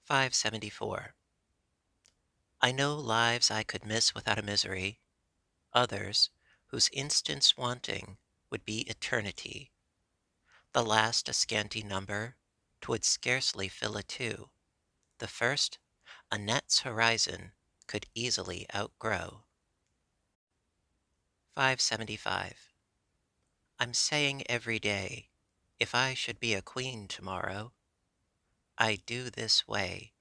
574. I know lives I could miss without a misery, others whose instants wanting would be eternity. The last a scanty number, 'twould scarcely fill a two. The first a net's horizon could easily outgrow. 575. I'm saying every day, if I should be a queen tomorrow, I do this way,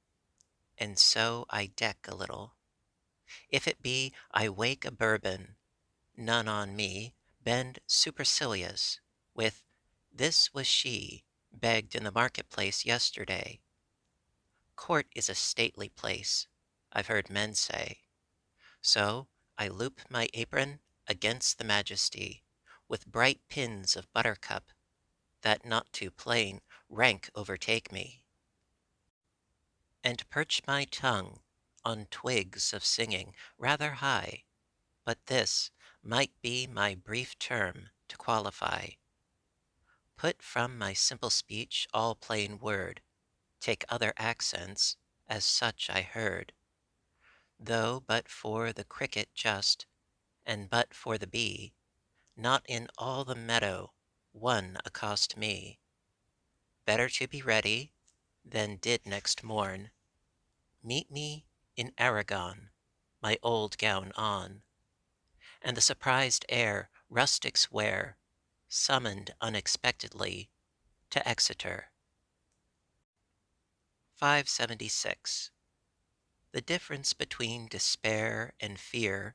and so I deck a little. If it be I wake a bourbon, none on me, bend supercilious, with "This was she, begged in the marketplace yesterday." Court is a stately place, I've heard men say. So I loop my apron against the majesty, with bright pins of buttercup, that not too plain rank overtake me, and perch my tongue on twigs of singing rather high. But this might be my brief term to qualify. Put from my simple speech all plain word, take other accents, as such I heard. Though but for the cricket just, and but for the bee, not in all the meadow one accost me. Better to be ready than did next morn. Meet me in Aragon, my old gown on, and the surprised air rustics wear, summoned unexpectedly to Exeter. 576. The difference between despair and fear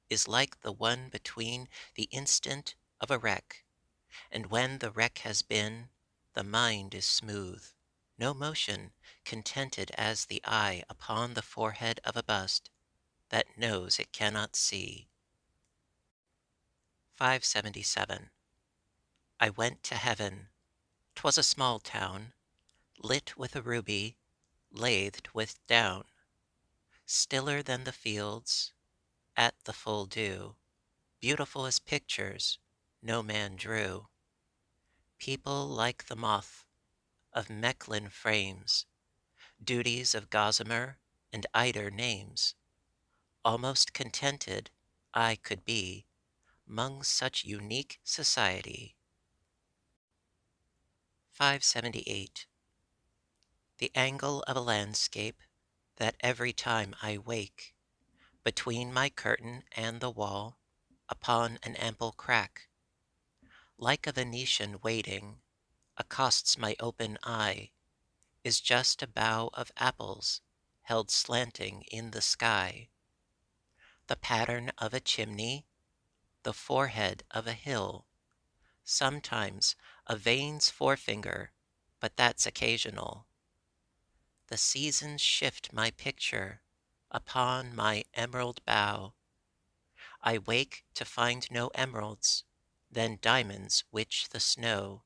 is like the one between the instant of a wreck, and when the wreck has been, the mind is smooth, no motion, contented as the eye upon the forehead of a bust that knows it cannot see. 577. I went to heaven. 'Twas a small town, lit with a ruby, lathed with down, stiller than the fields at the full dew, beautiful as pictures no man drew. People like the moth of Mechlin frames, duties of gossamer and eider names. Almost contented I could be 'mong such unique society. 578. The angle of a landscape that every time I wake, between my curtain and the wall, upon an ample crack, like a Venetian waiting, accosts my open eye, is just a bough of apples held slanting in the sky, the pattern of a chimney, the forehead of a hill, sometimes a vein's forefinger, but that's occasional. The seasons shift my picture upon my emerald bough. I wake to find no emeralds, then diamonds which the snow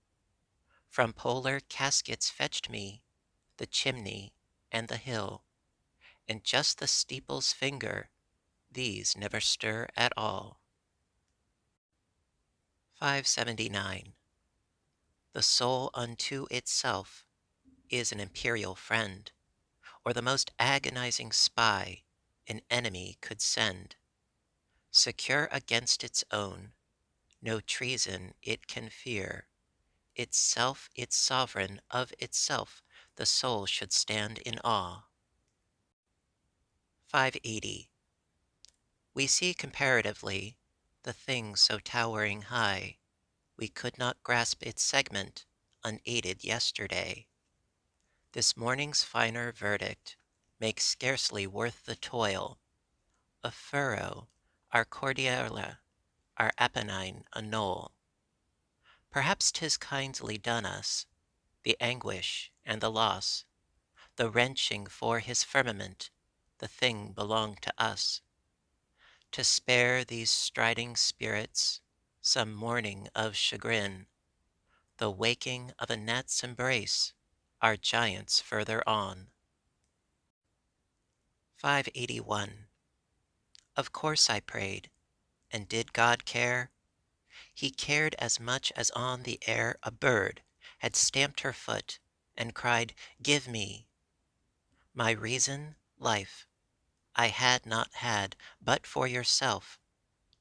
from polar caskets fetched me, the chimney and the hill, and just the steeple's finger, these never stir at all. 579. The soul unto itself is an imperial friend, or the most agonizing spy an enemy could send. Secure against its own, no treason it can fear. Itself its sovereign, of itself the soul should stand in awe. 580. We see comparatively the thing so towering high, we could not grasp its segment unaided yesterday. This morning's finer verdict makes scarcely worth the toil. A furrow, our Cordillera, our Apennine a knoll. Perhaps 'tis kindly done us, the anguish and the loss, the wrenching for his firmament, the thing belonged to us, to spare these striding spirits some morning of chagrin, the waking of a gnat's embrace, our giants further on. 581. Of course I prayed, and did God care? He cared as much as on the air a bird had stamped her foot and cried, "Give me." My reason, life, I had not had but for yourself.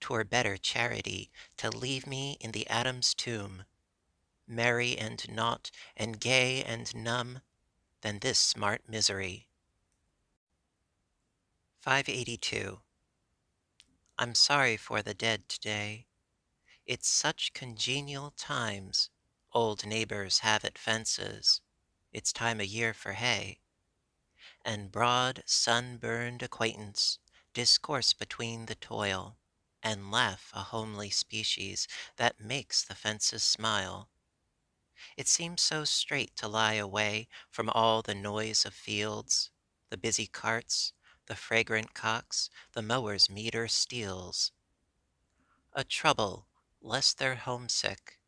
'Twere better charity to leave me in the atom's tomb, merry and naught and gay and numb, than this smart misery. 582. I'm sorry for the dead today. It's such congenial times. Old neighbors have at fences. It's time o' year for hay. And broad sun-burned acquaintance discourse between the toil, and laugh a homely species that makes the fences smile. It seems so straight to lie away from all the noise of fields, the busy carts, the fragrant cocks, the mower's meter steals. A trouble lest they're homesick,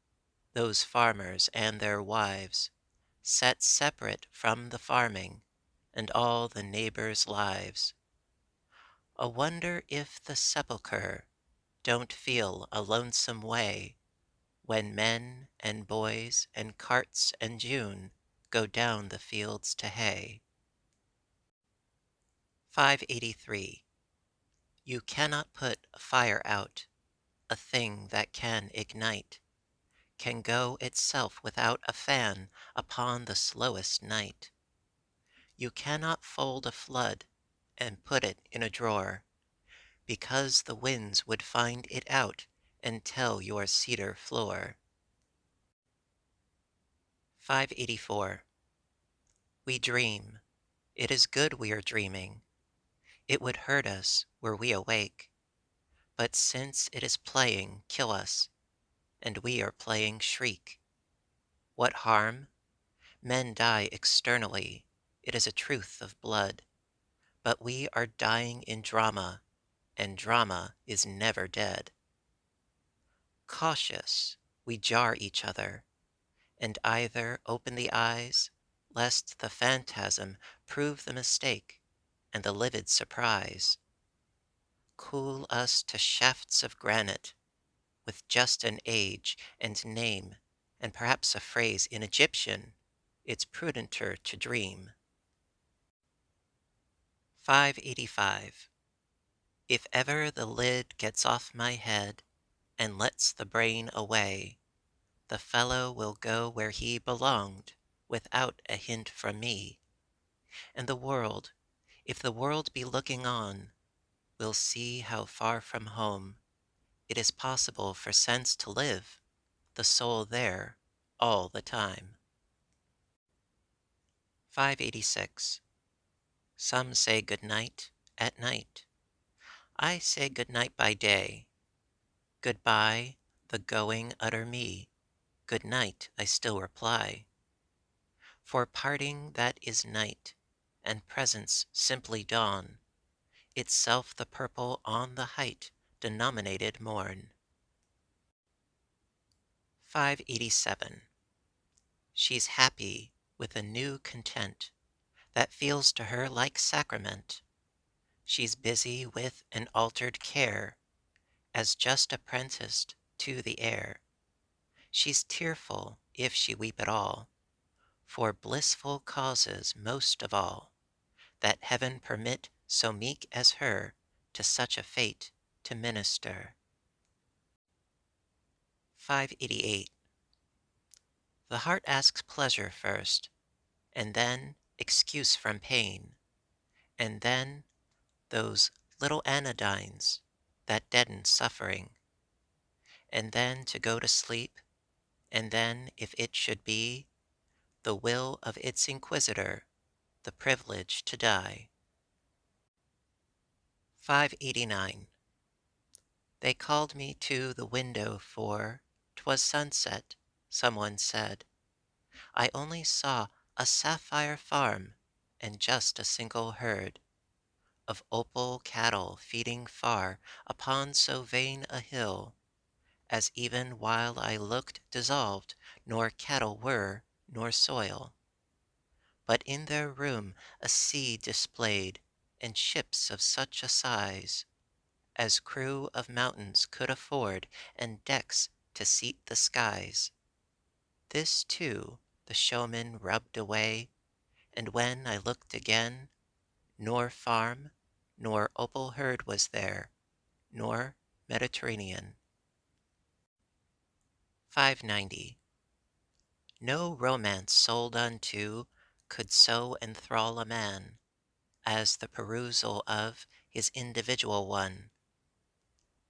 those farmers and their wives, set separate from the farming and all the neighbors' lives. A wonder if the sepulchre don't feel a lonesome way when men and boys and carts and June go down the fields to hay. 583. You cannot put a fire out. A thing that can ignite can go itself without a fan upon the slowest night. You cannot fold a flood and put it in a drawer, because the winds would find it out and tell your cedar floor. 584. We dream. It is good we are dreaming. It would hurt us were we awake. But since it is playing kill us, and we are playing shriek. What harm? Men die externally. It is a truth of blood. But we are dying in drama, and drama is never dead. Cautious, we jar each other, and either open the eyes, lest the phantasm prove the mistake, and the livid surprise cool us to shafts of granite, with just an age and name, and perhaps a phrase in Egyptian, it's prudenter to dream. 585. If ever the lid gets off my head, and lets the brain away, the fellow will go where he belonged, without a hint from me. And the world, if the world be looking on, will see how far from home it is possible for sense to live, the soul there, all the time. 586. Some say good night at night. I say good night by day. Goodbye, the going utter me. Good night, I still reply. For parting that is night, and presence simply dawn, itself the purple on the height denominated morn. 587. She's happy with a new content that feels to her like sacrament. She's busy with an altered care, as just apprenticed to the air. She's tearful if she weep at all, for blissful causes most of all, that heaven permit so meek as her to such a fate to minister. 588. The heart asks pleasure first, and then excuse from pain, and then those little anodynes that deaden suffering, and then to go to sleep, and then, if it should be the will of its inquisitor, the privilege to die. 589. They called me to the window for 'twas sunset, someone said. I only saw a sapphire farm and just a single herd of opal cattle feeding far upon so vain a hill, as even while I looked dissolved, nor cattle were, nor soil. But in their room a sea displayed, and ships of such a size as crew of mountains could afford, and decks to seat the skies. This, too, the showman rubbed away, and when I looked again, Nor farm, nor opal herd was there, nor Mediterranean. 590. No romance sold unto could so enthrall a man as the perusal of his individual one.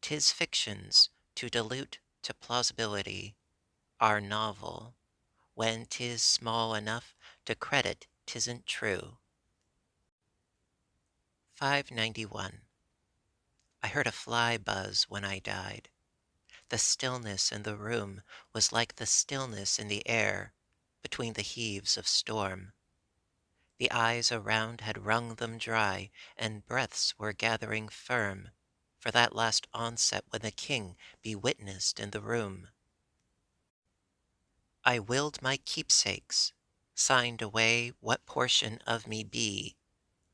'Tis fictions to dilute to plausibility are novel, when 'tis small enough to credit 'tisn't true. 591. I heard a fly buzz when I died. The stillness in the room was like the stillness in the air between the heaves of storm. The eyes around had wrung them dry, and breaths were gathering firm for that last onset when the king be witnessed in the room. I willed my keepsakes, signed away what portion of me be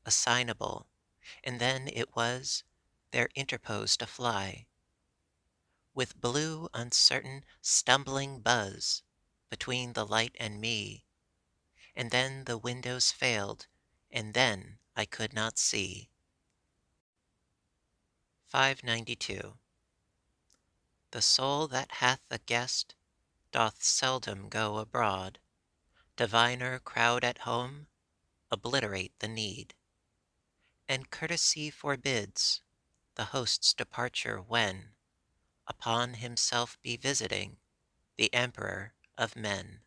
assignable, and then it was there interposed a fly, with blue, uncertain, stumbling buzz between the light and me, and then the windows failed, and then I could not see. 592. The soul that hath a guest doth seldom go abroad. Diviner crowd at home obliterate the need, and courtesy forbids the host's departure when upon himself be visiting the Emperor of men.